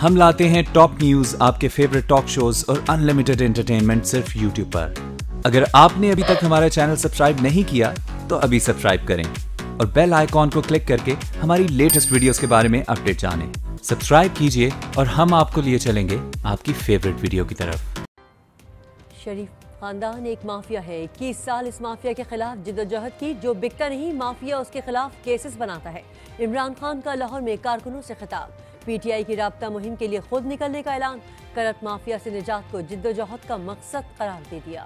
ہم لاتے ہیں ٹاپ نیوز، آپ کے فیوریٹ ٹاک شوز اور انلمیٹڈ انٹرٹینمنٹ صرف یوٹیوب پر۔ اگر آپ نے ابھی تک ہمارا چینل سبسکرائب نہیں کیا تو ابھی سبسکرائب کریں اور بیل آئیکن کو کلک کر کے ہماری لیٹسٹ ویڈیوز کے بارے میں اپڈیٹ جانیں۔ سبسکرائب کیجئے اور ہم آپ کو لیے چلیں گے آپ کی فیوریٹ ویڈیو کی طرف۔ شریف خاندان ایک مافیا ہے، 21 سال اس مافیا کے خلاف جدوجہد کی، جو بکتا نہیں مافیا اس کے خلاف کیسز بناتا ہے۔ عمران خان کا لاہور میں کارکنوں سے خطاب، پی ٹی آئی کی رابطہ مہم کے لیے خود نکلنے کا اعلان، کرپٹ مافیا سے نجات کو جدوجہد کا مقصد قرار دے دیا۔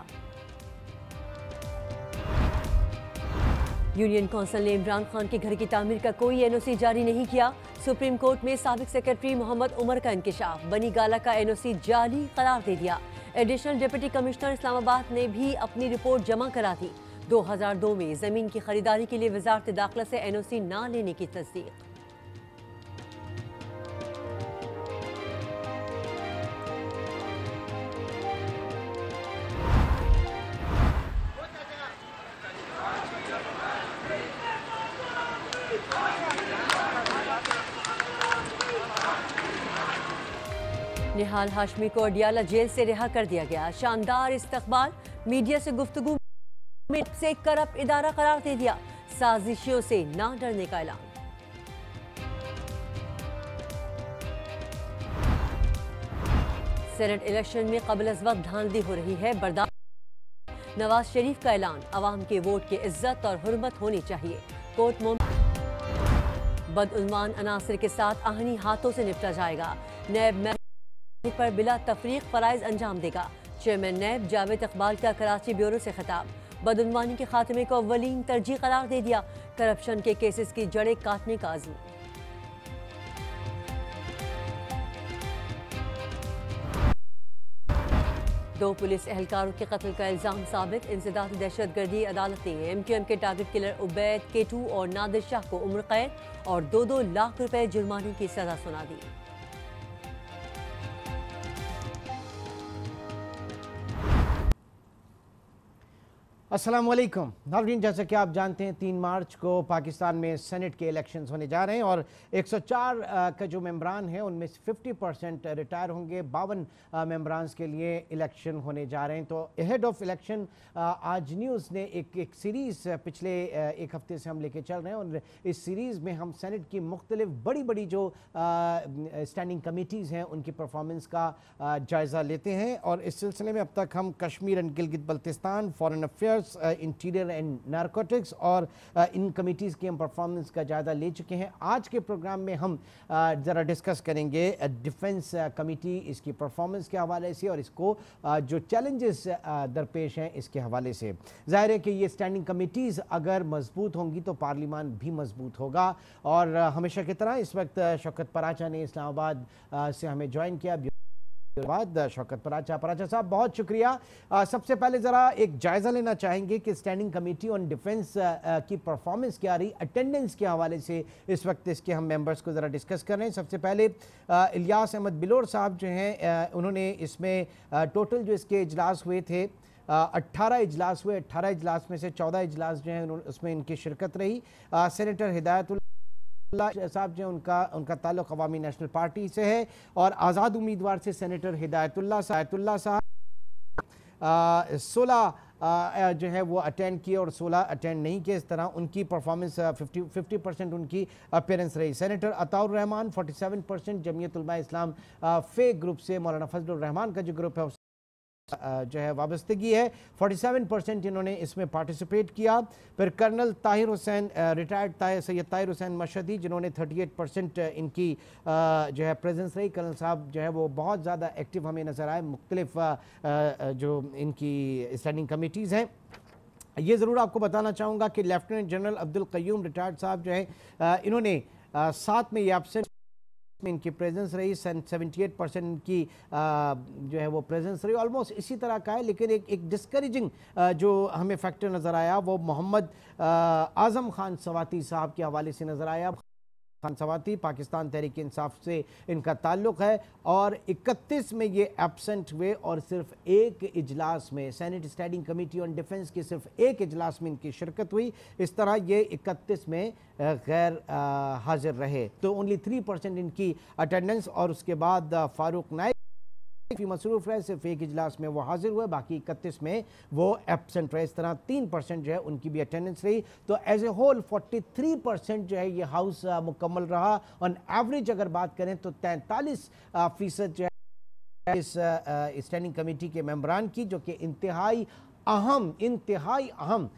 یونین کونسل نے عمران خان کے گھر کی تعمیر کا کوئی این او سی جاری نہیں کیا، سپریم کورٹ میں سابق سیکرٹری محمد عمر کا انکشاف، بنی گالا کا این او سی جعلی قرار دے دیا۔ ایڈیشنل ڈپٹی کمشنر اسلام آباد نے بھی اپنی رپورٹ جمع کرا دی، 2002 میں زمین کی خریداری کے لیے وزارت داخلہ سے این او سی نہ لینے کی تصدیق۔ نہال ہاشمی کو اڈیالہ جیل سے رہا کر دیا گیا، شاندار استقبال، میڈیا سے گفتگو میں سے کرپٹ ادارہ قرار دے دیا، سازشیوں سے نہ ڈرنے کا اعلان۔ سینٹ الیکشن میں قبل از وقت دھاندلی ہو رہی ہے، برداشت، نواز شریف کا اعلان، عوام کے ووٹ کی عزت اور حرمت ہونی چاہیے، کورٹ بدعنوان عناصر کے ساتھ آہنی ہاتھوں سے نپٹا جائے گا، نیب پر بلا تفریق فرائض انجام دے گا، چیئرمین نیب جاوید اقبال کا کراچی بیورو سے خطاب، بدعنوانی کے خاتمے کو اولین ترجیح قرار دے دیا، کرپشن کے کیسز کی جڑیں کاٹنے کا عزم۔ دو پولیس اہلکاروں کے قتل کا الزام ثابت، انسداد دہشت گردی، عدالت نے ایم کیو ایم کے ٹارگٹ کلر عبید کیٹو اور نادر شاہ کو عمر قید اور 2 لاکھ روپے جرمانے کی سزا سنا دی۔ السلام علیکم ناظرین، جیسا کہ آپ جانتے ہیں 3 مارچ کو پاکستان میں سینٹ کے الیکشنز ہونے جا رہے ہیں اور 104 کا جو ممبران ہیں ان میں سے 50% ریٹائر ہوں گے، 52 ممبرانز کے لیے الیکشن ہونے جا رہے ہیں۔ تو اہیڈ آف الیکشن آج نیوز نے ایک سیریز پچھلے ایک ہفتے سے ہم لے کے چل رہے ہیں، اور اس سیریز میں ہم سینٹ کی مختلف بڑی جو اسٹینڈنگ کمیٹیز ہیں ان کی پرفارمنس کا جائزہ لیتے ہیں، اور اس سلسلے میں اب تک ہم Kashmir and Gilgit Baltistan, foreign affairs, interior and narcotics اور ان کمیٹیز کی ہم پرفارمنس کا جائزہ لے چکے ہیں۔ آج کے پروگرام میں ہم ذرا ڈسکس کریں گے ڈیفنس کمیٹی، اس کی پرفارمنس کے حوالے سے اور اس کو جو چیلنجز درپیش ہیں اس کے حوالے سے۔ ظاہر ہے کہ یہ اسٹینڈنگ کمیٹیز اگر مضبوط ہوں گی تو پارلیمان بھی مضبوط ہوگا، اور ہمیشہ کی طرح اس وقت شوکت پراچا نے اسلام آباد سے ہمیں جوائن کیا۔ شوکت پراچا صاحب بہت شکریہ۔ سب سے پہلے ذرا ایک جائزہ لینا چاہیں گے کہ اسٹینڈنگ کمیٹی آن ڈیفنس کی پرفارمنس کیا رہی، اٹینڈنس کے حوالے سے اس وقت اس کے ہم ممبرز کو ذرا ڈسکس کر رہے ہیں۔ سب سے پہلے الیاس احمد بلور صاحب جو ہیں انہوں نے اس میں ٹوٹل جو اس کے اجلاس ہوئے تھے 18 اجلاس ہوئے، 18 اجلاس میں سے 14 اجلاس جو ہیں اس میں ان کی شرکت رہی۔ سینیٹر ہدایت اللہ صاحب جو ان کا تعلق عوامی نیشنل پارٹی سے ہے، اور آزاد امیدوار سے سینیٹر ہدایت اللہ صاحب 16 جو ہے وہ اٹینڈ کیے اور 16 اٹینڈ نہیں کیے، اس طرح ان کی پرفارمنس 50% ان کی اپیرنس رہی۔ سینیٹر عطاء الرحمان 47%، جمعیت علماء اسلام فے گروپ سے مولانا فضل الرحمان کا جو گروپ ہے جو ہے وابستگی ہے، 47% انہوں نے اس میں پارٹیسپیٹ کیا۔ پھر کرنل طاہر حسین ریٹائرڈ سید طاہر حسین مشہدی جنہوں نے 38% ان کی جو ہے پریزنس رہی۔ کرنل صاحب جو ہے وہ بہت زیادہ ایکٹیو ہمیں نظر آئے، مختلف جو ان کی اسٹینڈنگ کمیٹیز ہیں۔ یہ ضرور آپ کو بتانا چاہوں گا کہ لیفٹیننٹ جنرل عبدالقیوم ریٹائرڈ صاحب جو ہے انہوں نے 7 میں یہ ایبسنٹ میں ان کی پریزنس رہی، 78% ان کی جو ہے وہ پریزنس رہی، آلموسٹ اسی طرح کا ہے، لیکن ایک ڈسکریجنگ جو ہمیں فیکٹر نظر آیا وہ محمد اعظم خان سواتی صاحب کے حوالے سے نظر آیا۔ खानसवाती, पाकिस्तान तहरीक इंसाफ से इनका ताल्लुक़ है और 31 में ये एब्सेंट हुए और सिर्फ एक इजलास में, senate standing committee on defence की सिर्फ एक इजलास में इनकी शिरकत हुई। इस तरह ये 31 में गैर हाजिर रहे, तो ओनली 3% इनकी अटेंडेंस। और उसके बाद फारूक नाइक मसरूफ रहे, सिर्फ एक इजलास में वो हाजिर हुए, बाकी 31 में वो एब्सेंट रहे। इस तरह 3% जो है उनकी भी अटेंडेंस रही। तो एज ए होल 43% जो है ये हाउस मुकम्मल रहा। ऑन एवरेज अगर बात करें तो 43% जो है इस स्टैंडिंग कमेटी के मेंबरान की, जो कि इंतहाई अहम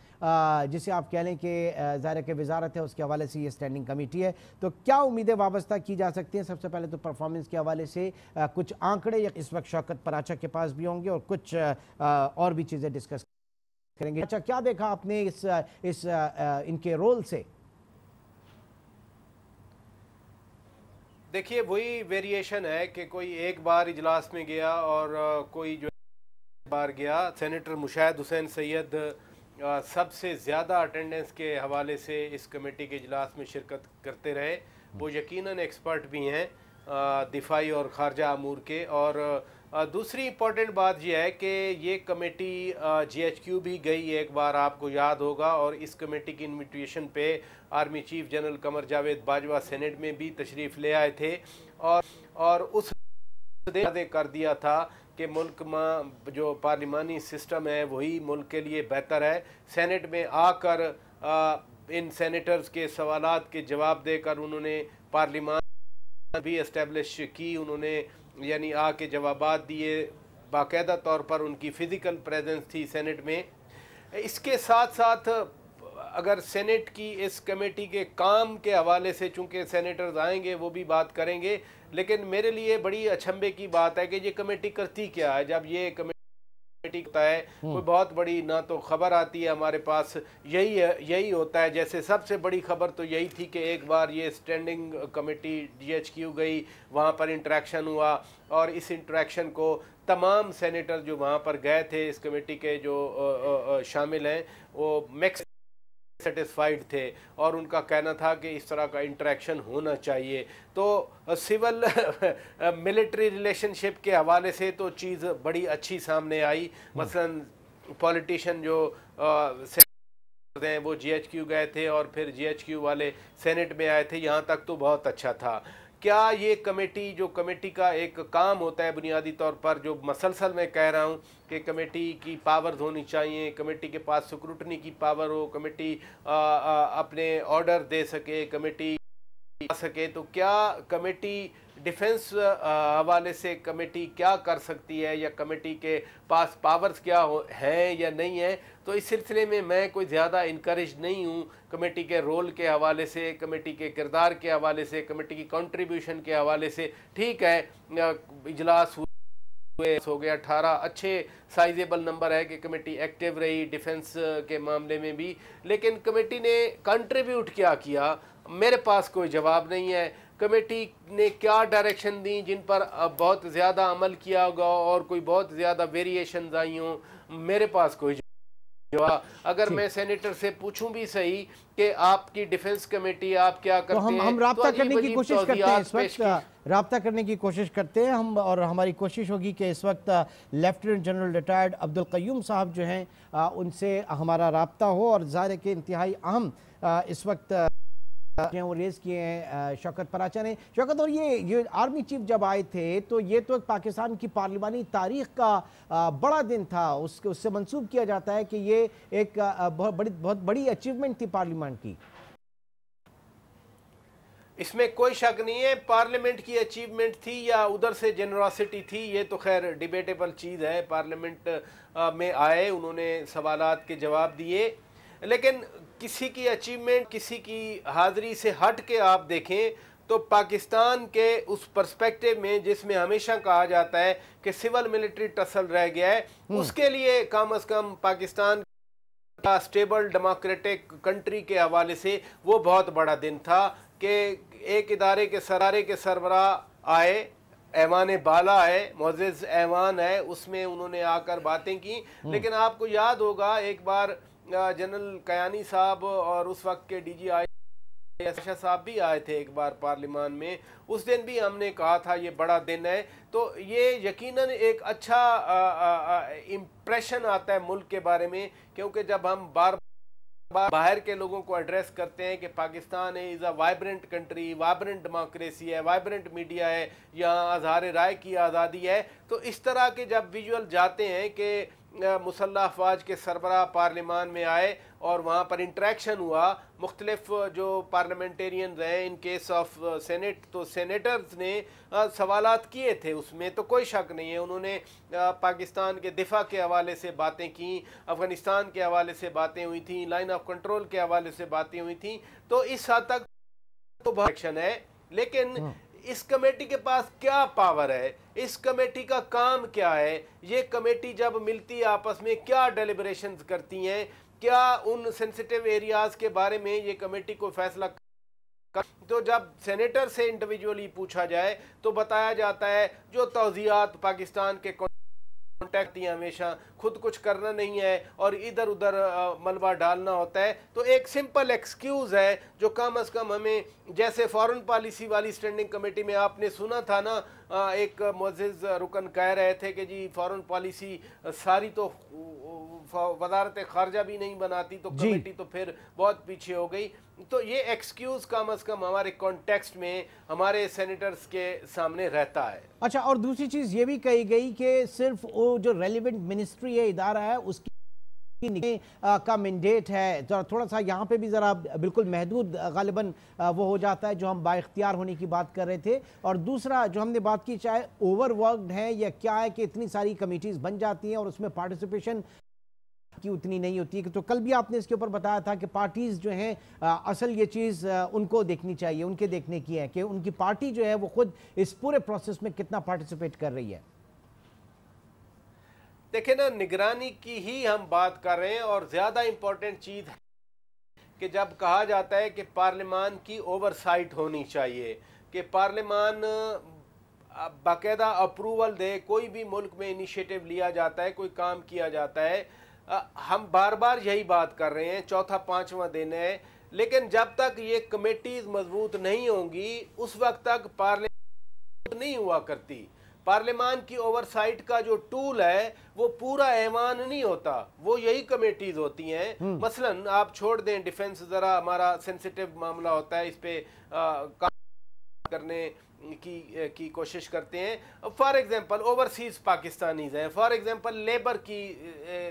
जिसे आप कह लें कि ज़ाहिर के वजारत है उसके हवाले से ये स्टैंडिंग कमेटी है। तो क्या उम्मीदें वाबस्ता की जा सकती हैं? सबसे पहले तो परफॉर्मेंस के हवाले से कुछ आंकड़े इस वक्त शौकत पराचा के पास भी होंगे और कुछ और भी चीज़ें डिस्कस करेंगे। अच्छा, क्या देखा आपने इस इनके रोल से? देखिए, वही वेरिएशन है कि कोई एक बार इजलास में गया और कोई जो बार गया। सेनेटर मुशाहिद हुसैन सैयद सबसे ज़्यादा अटेंडेंस के हवाले से इस कमेटी के इजलास में शिरकत करते रहे। वो यकीनन एक्सपर्ट भी हैं दिफाई और खारजा अमूर के। और दूसरी इम्पॉर्टेंट बात यह है कि ये कमेटी GHQ भी गई एक बार, आपको याद होगा, और इस कमेटी की इन्विटेशन पे army chief general Qamar Javed Bajwa senate में भी तशरीफ़ ले आए थे और उस कर दिया था कि मुल्क में जो पार्लिमानी सिस्टम है वही मुल्क के लिए बेहतर है। सेनेट में आकर इन सेनेटर्स के सवालात के जवाब देकर उन्होंने पार्लिमान भी इस्टेब्लिश की। उन्होंने यानी आके जवाबात दिए, बाकायदा तौर पर उनकी फ़िज़िकल प्रेजेंस थी सेनेट में। इसके साथ साथ अगर सेनेट की इस कमेटी के काम के हवाले से, चूँकि सेनेटर्स आएंगे वो भी बात करेंगे, लेकिन मेरे लिए बड़ी अचंभे की बात है कि ये कमेटी करती क्या है। जब ये कमेटी होता है कोई बहुत बड़ी ना तो खबर आती है हमारे पास, यही होता है। जैसे सबसे बड़ी खबर तो यही थी कि एक बार ये स्टैंडिंग कमेटी GHQ गई, वहाँ पर इंटरेक्शन हुआ और इस इंटरेक्शन को तमाम सेनेटर जो वहाँ पर गए थे इस कमेटी के जो शामिल हैं वो मैक्स सेटिस्फाइड थे और उनका कहना था कि इस तरह का इंटरेक्शन होना चाहिए। तो सिविल मिलिट्री रिलेशनशिप के हवाले से तो चीज़ बड़ी अच्छी सामने आई। मसलन पॉलिटिशियन जो हैं वो GHQ गए थे और फिर GHQ वाले सेनेट में आए थे, यहाँ तक तो बहुत अच्छा था। क्या ये कमेटी, जो कमेटी का एक काम होता है बुनियादी तौर पर, जो मसलसल मैं कह रहा हूँ कि कमेटी की पावर्स होनी चाहिए, कमेटी के पास स्क्रूटनी की पावर हो, कमेटी अपने ऑर्डर दे सके, कमेटी आ सके, तो क्या कमेटी डिफेंस हवाले से कमेटी क्या कर सकती है या कमेटी के पास पावर्स क्या हैं या नहीं है? तो इस सिलसिले में मैं कोई ज़्यादा इनकरेज नहीं हूँ कमेटी के रोल के हवाले से, कमेटी के किरदार के हवाले से, कमेटी की कंट्रीब्यूशन के हवाले से। ठीक है, इजलास हो गया 18, अच्छे साइजेबल नंबर है कि कमेटी एक्टिव रही डिफेंस के मामले में भी, लेकिन कमेटी ने कंट्रीब्यूट क्या किया, मेरे पास कोई जवाब नहीं है। कमेटी ने क्या डायरेक्शन दी जिन पर बहुत ज़्यादा अमल किया होगा और कोई बहुत ज़्यादा वेरिएशंस आई हों, मेरे पास कोई जवाब। अगर मैं सेनेटर से पूछूं भी सही कि आपकी डिफेंस कमेटी आप क्या करते हैं, हम राब्ता करने की कोशिश करते हैं इस वक्त, राब्ता करने की कोशिश करते हैं हम, और हमारी कोशिश होगी कि इस वक्त lieutenant general retired Abdul Qayyum साहब जो हैं उनसे हमारा राब्ता हो। और ज़ाहिर है कि इंतहाई अहम इस वक्त वो रेज किए हैं शौकत पराचा ने। शौकत, और ये आर्मी चीफ जब आए थे तो ये तो पाकिस्तान की पार्लिमानी तारीख का बड़ा दिन था, उससे मंसूब किया जाता है कि ये एक बहुत बड़ी अचीवमेंट थी पार्लियामेंट की। इसमें कोई शक नहीं है, पार्लियामेंट की अचीवमेंट थी या उधर से जेनरॉसिटी थी, ये तो खैर डिबेटेबल चीज़ है। पार्लियामेंट में आए, उन्होंने सवालात के जवाब दिए, लेकिन किसी की अचीवमेंट, किसी की हाज़िरी से हट के आप देखें तो पाकिस्तान के उस पर्सपेक्टिव में जिसमें हमेशा कहा जाता है कि सिविल मिलिट्री टसल रह गया है, उसके लिए कम अज़ कम पाकिस्तान का स्टेबल डेमोक्रेटिक कंट्री के हवाले से वो बहुत बड़ा दिन था कि एक इदारे के सरारे के सरबराह आए, ऐवान बाला है, मोअज़्ज़ज़ ऐवान है, उसमें उन्होंने आकर बातें की। लेकिन आपको याद होगा एक बार जनरल कयानी साहब और उस वक्त के DGI शाह साहब भी आए थे एक बार पार्लियामान में, उस दिन भी हमने कहा था ये बड़ा दिन है। तो ये यकीनन एक अच्छा इम्प्रेशन आता है मुल्क के बारे में, क्योंकि जब हम बाहर के लोगों को एड्रेस करते हैं कि Pakistan is a vibrant country, vibrant democracy है, वाइब्रेंट मीडिया है, यहाँ अज़हार राय की आज़ादी है, तो इस तरह के जब विजुअल जाते हैं कि मुसल्लह अफवाज के सरबराह पार्लियामान में आए और वहाँ पर इंटरेक्शन हुआ, मुख्तलिफ जो पार्लियामेंटेरियन रहे इन केस ऑफ सेनेट, तो सेनेटर्स ने सवालात किए थे, उसमें तो कोई शक नहीं है। उन्होंने पाकिस्तान के दिफा के हवाले से बातें की, अफगानिस्तान के हवाले से बातें हुई थी, लाइन ऑफ कंट्रोल के हवाले से बातें हुई थी, तो इस हद तक तो बहुत एक्शन है। लेकिन इस कमेटी के पास क्या पावर है, इस कमेटी का काम क्या है, ये कमेटी जब मिलती है आपस में क्या डेलिब्रेशंस करती हैं, क्या उन सेंसिटिव एरियाज के बारे में ये कमेटी को फैसला कर, तो जब सेनेटर से इंडिविजुअली पूछा जाए तो बताया जाता है जो तौज़ीआत पाकिस्तान के कॉन्टैक्ट दिए, हमेशा खुद कुछ करना नहीं है और इधर उधर मलबा डालना होता है। तो एक सिंपल एक्सक्यूज़ है जो कम अज़ कम हमें, जैसे फॉरेन पॉलिसी वाली स्टैंडिंग कमेटी में आपने सुना था ना, एक मुअज़्ज़िज़ रुकन कह रहे थे कि जी फॉरेन पॉलिसी सारी तो वज़ारत ख़ारजा भी नहीं बनाती, तो कमेटी तो फिर बहुत पीछे हो गई। तो ये एक्सक्यूज़ कम अज़ कम हमारे कॉन्टेक्स्ट में हमारे सेनेटर्स के सामने रहता है। अच्छा, और दूसरी चीज़ ये भी कही गई कि सिर्फ वो जो रेलिवेंट मिनिस्ट्री है, इदारा है, उसकी का मैंडेट है, थोड़ा सा यहाँ पे भी ज़रा बिल्कुल महदूद गालिबन वो हो जाता है जो हम बाइख्तियार होने की बात कर रहे थे। और दूसरा जो हमने बात की, चाहे ओवरवर्कड है या क्या है कि इतनी सारी कमेटीज़ बन जाती हैं और उसमें पार्टिसिपेशन की उतनी नहीं होती है। तो कल भी आपने इसके ऊपर बताया था कि पार्टीज़ जो हैं असल ये चीज़ उनको देखनी चाहिए, उनके देखने की है कि उनकी पार्टी जो है वो खुद इस पूरे प्रोसेस में कितना पार्टिसिपेट कर रही है। देखें ना, निगरानी की ही हम बात कर रहे हैं और ज़्यादा इम्पोर्टेंट चीज़ है कि जब कहा जाता है कि पार्लियामान की ओवरसाइट होनी चाहिए, कि पार्लियामान बाकायदा अप्रूवल दे, कोई भी मुल्क में इनिशिएटिव लिया जाता है, कोई काम किया जाता है, हम बार बार यही बात कर रहे हैं, चौथा पांचवां दिन है, लेकिन जब तक ये कमेटीज मजबूत नहीं होंगी उस वक्त तक पार्लियामेंट नहीं हुआ करती। पार्लियामान की ओवरसाइट का जो टूल है वो पूरा ऐवान नहीं होता, वो यही कमेटीज होती हैं। मसलन आप छोड़ दें डिफेंस, ज़रा हमारा सेंसिटिव मामला होता है, इस पे काम करने की कोशिश करते हैं। फॉर एग्जांपल ओवरसीज पाकिस्तानीज हैं, फॉर एग्जांपल लेबर की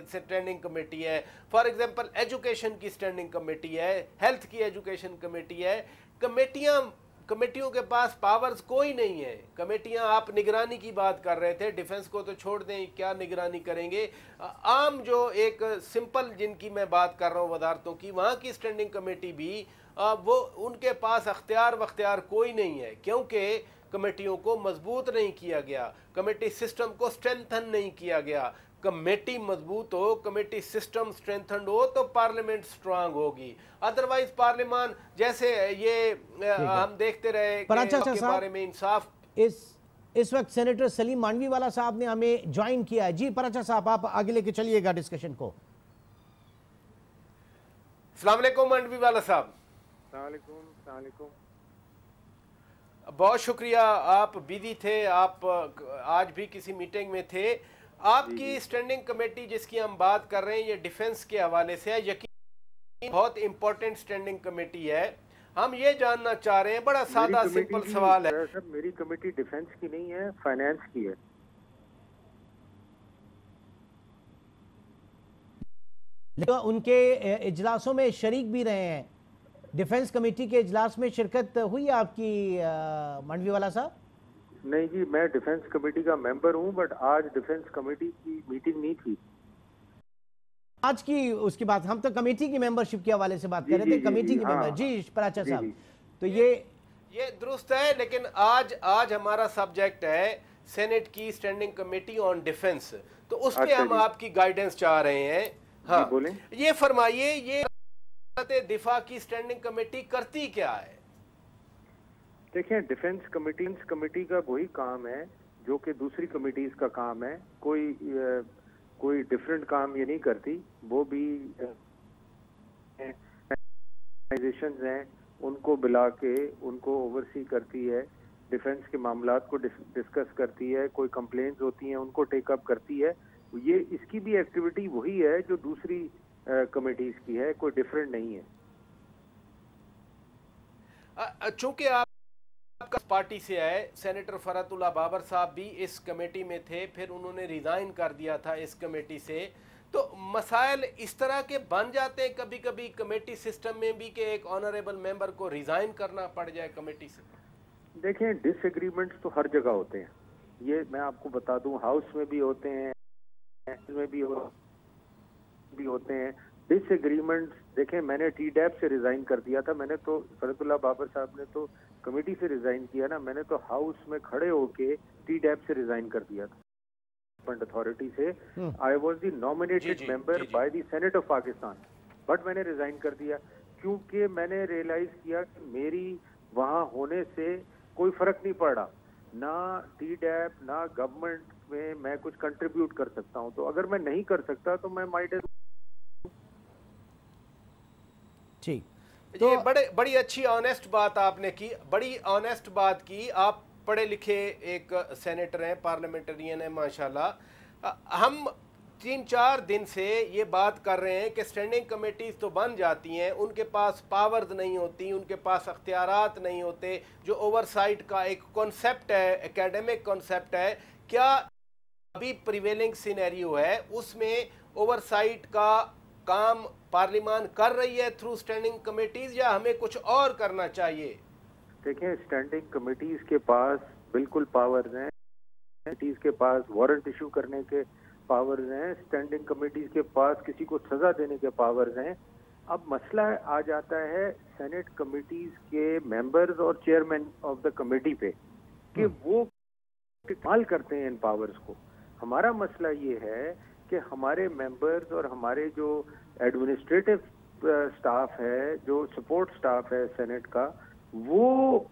स्टैंडिंग कमेटी है, फॉर एग्जांपल एजुकेशन की स्टैंडिंग कमेटी है, हेल्थ की एजुकेशन कमेटी है। कमेटियों के पास पावर्स कोई नहीं है। कमेटियां, आप निगरानी की बात कर रहे थे, डिफेंस को तो छोड़ दें, क्या निगरानी करेंगे। आम जो एक सिंपल जिनकी मैं बात कर रहा हूँ वजारतों की, वहाँ की स्टैंडिंग कमेटी भी वो उनके पास अख्तियार कोई नहीं है, क्योंकि कमेटियों को मजबूत नहीं किया गया, कमेटी सिस्टम को स्ट्रेंथन नहीं किया गया। कमेटी मजबूत हो, कमेटी सिस्टम स्ट्रेंथन हो तो पार्लियामेंट स्ट्रांग होगी। अदरवाइज पार्लियामान जैसे ये हम देखते रहे के बारे में इंसाफ। इस वक्त सेनेटर सलीम मांडवीवाला साहब ने हमें ज्वाइन किया है। जी पराचा साहब, आप आगे लेके चलिएगा डिस्कशन को। अस्सलाम वालेकुम मांडवीवाला साहब। बहुत शुक्रिया, आप बिजी थे, आप आज भी किसी मीटिंग में थे। आपकी स्टैंडिंग कमेटी जिसकी हम बात कर रहे हैं ये डिफेंस के हवाले से है, यकीन बहुत इंपॉर्टेंट स्टैंडिंग कमेटी है। हम ये जानना चाह रहे हैं, बड़ा सादा सिंपल सवाल है सर, मेरी कमेटी डिफेंस की नहीं है, फाइनेंस की है। उनके इजलासों में शरीक भी रहे हैं, डिफेंस कमेटी के इजलास में शिरकत हुई आपकी मांडवीवाला साहब? नहीं जी, मैं डिफेंस कमेटी का मेंबर हूं, बट आज डिफेंस कमेटी की मीटिंग नहीं थी। आज की उसकी बात, हम तो कमेटी की मेंबरशिप के हवाले से बात कर रहे थे, कमेटी की मेंबर। जी पराचा साहब, तो ये दुरुस्त है, लेकिन आज हमारा सब्जेक्ट है सेनेट की स्टैंडिंग कमेटी ऑन डिफेंस, तो उस पे हम आपकी गाइडेंस चाह रहे हैं। हाँ बोलें। ये फरमाइए, ये दिफा की स्टैंडिंग कमेटी करती क्या है? देखिए, डिफेंस कमेटी का वही काम है जो कि दूसरी कमेटीज का काम है, कोई डिफरेंट काम ये नहीं करती। वो भी ऑर्गेनाइजेशंस हैं उनको बुला के उनको ओवरसी करती है, डिफेंस के मामलात को डिस्कस करती है, कोई कंप्लेंट्स होती हैं उनको टेक अप करती है। ये इसकी भी एक्टिविटी वही है जो दूसरी कमिटीज की है, कोई डिफरेंट नहीं है। चूंकि आपका पार्टी से आए, सेनेटर फरहतुल्लाह बाबर साहब भी इस कमेटी में थे, फिर उन्होंने रिजाइन कर दिया था इस कमेटी से, तो मसाइल इस तरह के बन जाते हैं कभी कभी कमेटी सिस्टम में भी कि एक ऑनरेबल मेंबर को रिजाइन करना पड़ जाए कमेटी से। देखें, डिसएग्रीमेंट्स तो हर जगह होते हैं, ये मैं आपको बता दूं, हाउस में भी होते हैं, में भी होते हैं डिसएग्रीमेंट्स। देखें, मैंने टीडैप से रिजाइन कर दिया था, मैंने तो फरहतुल्लाह बाबर साहब ने तो कमेटी से रिजाइन किया ना, मैंने तो हाउस में खड़े होके टीडैप से रिजाइन कर दिया था अथॉरिटी से। I was the nominated member by the senate of Pakistan, but मैंने रिजाइन कर दिया क्योंकि मैंने रियलाइज किया कि मेरी वहां होने से कोई फर्क नहीं पड़ रहा, ना टीडैप ना गवर्नमेंट में मैं कुछ कंट्रीब्यूट कर सकता हूं, तो अगर मैं नहीं कर सकता तो मैं माइट एज। ठीक, तो ये बड़ी अच्छी ऑनेस्ट बात आपने की, बड़ी ऑनेस्ट बात की। आप पढ़े लिखे एक सेनेटर हैं, पार्लियामेंटेरियन हैं माशाल्लाह। हम 3-4 दिन से ये बात कर रहे हैं कि स्टैंडिंग कमेटीज तो बन जाती हैं, उनके पास पावर्स नहीं होती, उनके पास अख्तियारात नहीं होते, जो ओवरसाइट का एक कॉन्सेप्ट है, एकेडमिक कॉन्सेप्ट है, क्या अभी प्रिवेलिंग सिनेरियो है उसमें ओवरसाइट का काम पार्लियामान कर रही है थ्रू स्टैंडिंग कमेटीज, या हमें कुछ और करना चाहिए? देखें, स्टैंडिंग कमेटीज के पास बिल्कुल पावर्स हैं, कमेटीज के पास वारंट इशू करने के पावर्स हैं, स्टैंडिंग कमेटीज के पास किसी को सजा देने के पावर्स हैं। अब मसला आ जाता है सेनेट कमेटीज के मेंबर्स और चेयरमैन ऑफ द कमेटी पे कि वो इस्तेमाल करते हैं इन पावर्स को। हमारा मसला ये है कि हमारे मेंबर्स और हमारे जो एडमिनिस्ट्रेटिव स्टाफ है, जो सपोर्ट स्टाफ है सेनेट का, वो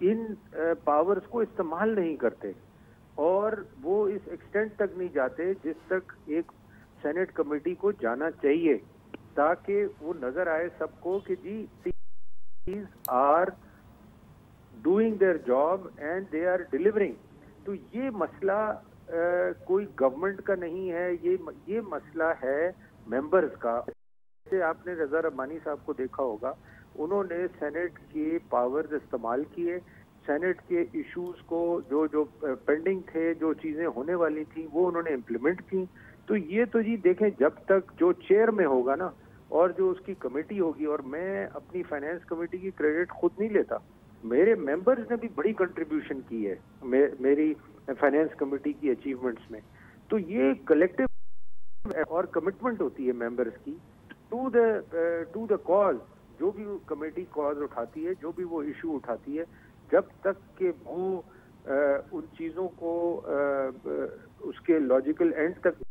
इन पावर्स को इस्तेमाल नहीं करते और वो इस एक्सटेंट तक नहीं जाते जिस तक एक सेनेट कमेटी को जाना चाहिए, ताकि वो नजर आए सबको कि जी these are doing their job and they are delivering. तो ये मसला कोई गवर्नमेंट का नहीं है, ये मसला है मेंबर्स का। जैसे आपने रजा रब्बानी साहब को देखा होगा, उन्होंने सेनेट के पावर्स इस्तेमाल किए, सेनेट के इश्यूज को जो पेंडिंग थे, जो चीजें होने वाली थी, वो उन्होंने इम्प्लीमेंट की। तो ये तो जी देखें, जब तक जो चेयर में होगा ना और जो उसकी कमेटी होगी, और मैं अपनी फाइनेंस कमेटी की क्रेडिट खुद नहीं लेता, मेरे मेंबर्स ने भी बड़ी कंट्रीब्यूशन की है मेरी फाइनेंस कमेटी की अचीवमेंट्स में। तो ये कलेक्टिव और कमिटमेंट होती है मेंबर्स की टू द कॉज। जो भी कमेटी कॉज उठाती है, जो भी वो इशू उठाती है, जब तक कि वो उन चीजों को उसके लॉजिकल एंड तक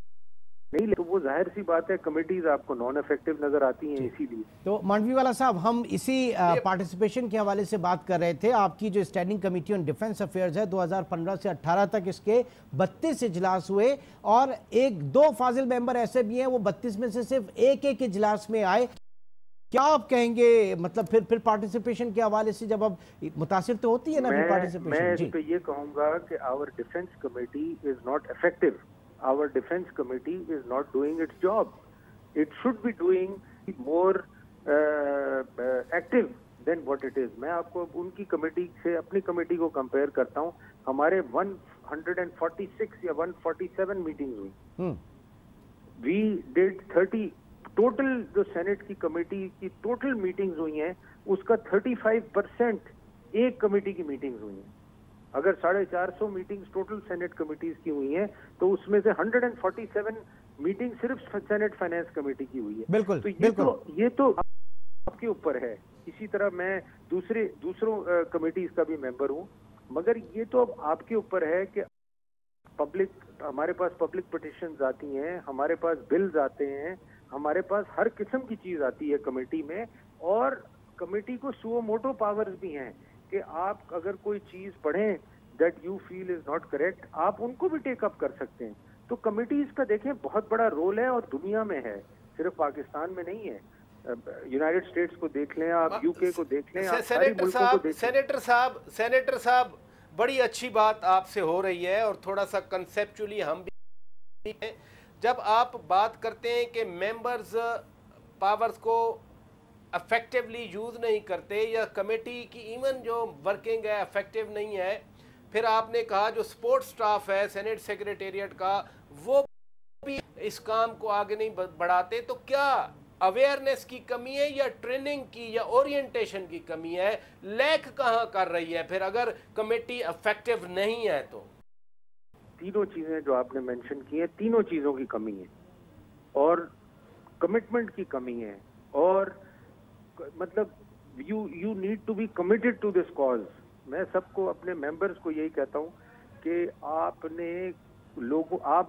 नहीं ले, तो वो जाहिर सी बात है कमेटीज आपको नॉन इफेक्टिव नजर आती हैं। इसीलिए तो मांडवी वाला साहब, हम इसी पार्टिसिपेशन के हवाले से बात कर रहे थे। आपकी जो standing committee on defence affairs है, 2015 से 18 तक इसके 32 इजलास हुए और 1-2 फाजिल मेंबर ऐसे भी हैं वो 32 में से सिर्फ एक इजलास में आए। क्या आप कहेंगे, मतलब फिर पार्टिसिपेशन के हवाले से जब अब मुतासिर तो होती है ना पार्टिसिपेशन? मैं इस पे ये कहूंगा कि our defence committee is not effective, our defense committee is not doing its job. It should be doing more active than what it is. मैं आपको उनकी कमेटी से अपनी कमेटी को कंपेयर करता हूँ। हमारे 146 या 147 मीटिंग्स हुई। We did 30 टोटल, जो सेनेट की कमेटी की टोटल मीटिंग्स हुई हैं उसका 35% एक कमेटी की मीटिंग्स हुई हैं। अगर 450 मीटिंग्स टोटल सेनेट कमेटीज की हुई हैं तो उसमें से 147 मीटिंग सिर्फ सेनेट फाइनेंस कमेटी की हुई है। बिल्कुल, तो ये तो आपके ऊपर है। इसी तरह मैं दूसरों कमेटीज का भी मेंबर हूं, मगर ये तो अब आपके ऊपर है कि हमारे पास पब्लिक पिटिशंस आती हैं, हमारे पास बिल्स आते हैं, हमारे पास हर किस्म की चीज आती है कमेटी में, और कमेटी को सुओ मोटो पावर्स भी हैं कि आप अगर कोई चीज पढ़ें that you feel is not correct, आप उनको भी टेक अप कर सकते हैं। तो कमिटीज का देखें बहुत बड़ा रोल है और दुनिया में है, सिर्फ पाकिस्तान में नहीं है। यूनाइटेड स्टेट्स को देख लें, आप यूके को देख लें, आप सारे मुल्कों को देख लें। सेनेटर साहब बड़ी अच्छी बात आपसे हो रही है और थोड़ा सा कंसेप्चुअली हम भी हैं। जब आप बात करते हैं कि मेंबर्स पावर्स को इफेक्टिवली यूज़ नहीं करते या कमेटी की इवन जो वर्किंग है इफेक्टिव नहीं है, फिर आपने कहा जो सपोर्ट स्टाफ है सेनेट सेक्रेटेरिएट का वो भी इस काम को आगे नहीं बढ़ाते, तो क्या अवेयरनेस की कमी है या ट्रेनिंग की या ओरिएंटेशन की कमी है? लैक कहाँ कर रही है फिर अगर कमेटी इफेक्टिव नहीं है? तो तीनों चीजें जो आपने मेंशन की हैं, तीनों चीजों की कमी है और कमिटमेंट की कमी है और मतलब you need to be committed to this cause. मैं सबको अपने मेंबर्स को यही कहता हूँ कि आप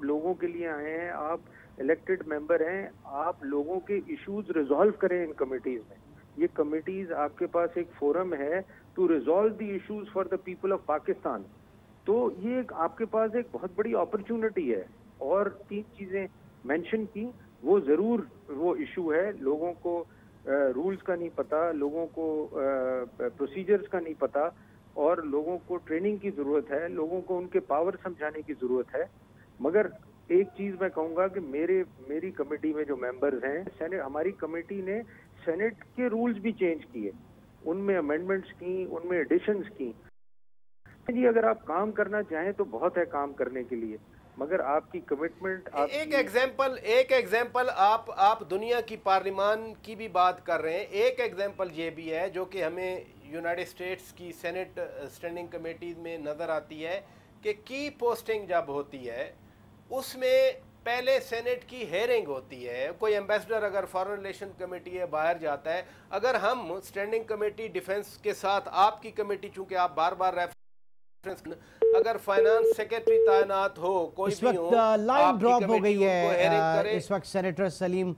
लोगों के लिए आए हैं, आप इलेक्टेड मेंबर हैं, आप लोगों के इश्यूज रिजॉल्व करें इन कमिटीज में। ये कमिटीज आपके पास एक फोरम है to resolve the issues for the people of Pakistan. तो ये आपके पास एक बहुत बड़ी अपॉर्चुनिटी है। और तीन चीजें मेंशन की, वो जरूर वो इशू है, लोगों को रूल्स का नहीं पता, लोगों को प्रोसीजर्स का नहीं पता और लोगों को ट्रेनिंग की जरूरत है, लोगों को उनके पावर समझाने की जरूरत है। मगर एक चीज मैं कहूंगा कि मेरी कमेटी में जो मेंबर्स हैं, सेनेट हमारी कमेटी ने सेनेट के रूल्स भी चेंज किए, उनमें अमेंडमेंट्स की, उनमें एडिशंस की। जी अगर आप काम करना चाहें तो बहुत है काम करने के लिए, मगर आपकी कमिटमेंट एक एग्जांपल आप दुनिया की पार्लिमान की भी बात कर रहे हैं। एक एग्जांपल ये भी है जो कि हमें यूनाइटेड स्टेट्स की सेनेट स्टैंडिंग कमेटीज में नज़र आती है कि की पोस्टिंग जब होती है उसमें पहले सेनेट की हेयरिंग होती है। कोई एम्बेसडर अगर फॉरेन रिलेशन कमेटी है बाहर जाता है, अगर हम स्टैंडिंग कमेटी डिफेंस के साथ आपकी कमेटी, चूंकि आप बार बार रेफरेंस, अगर फाइनेंस सेक्रेटरी तैनात हो, कोई इस वक्त लाइन ड्रॉप हो गई है। इस वक्त सेनेटर सलीम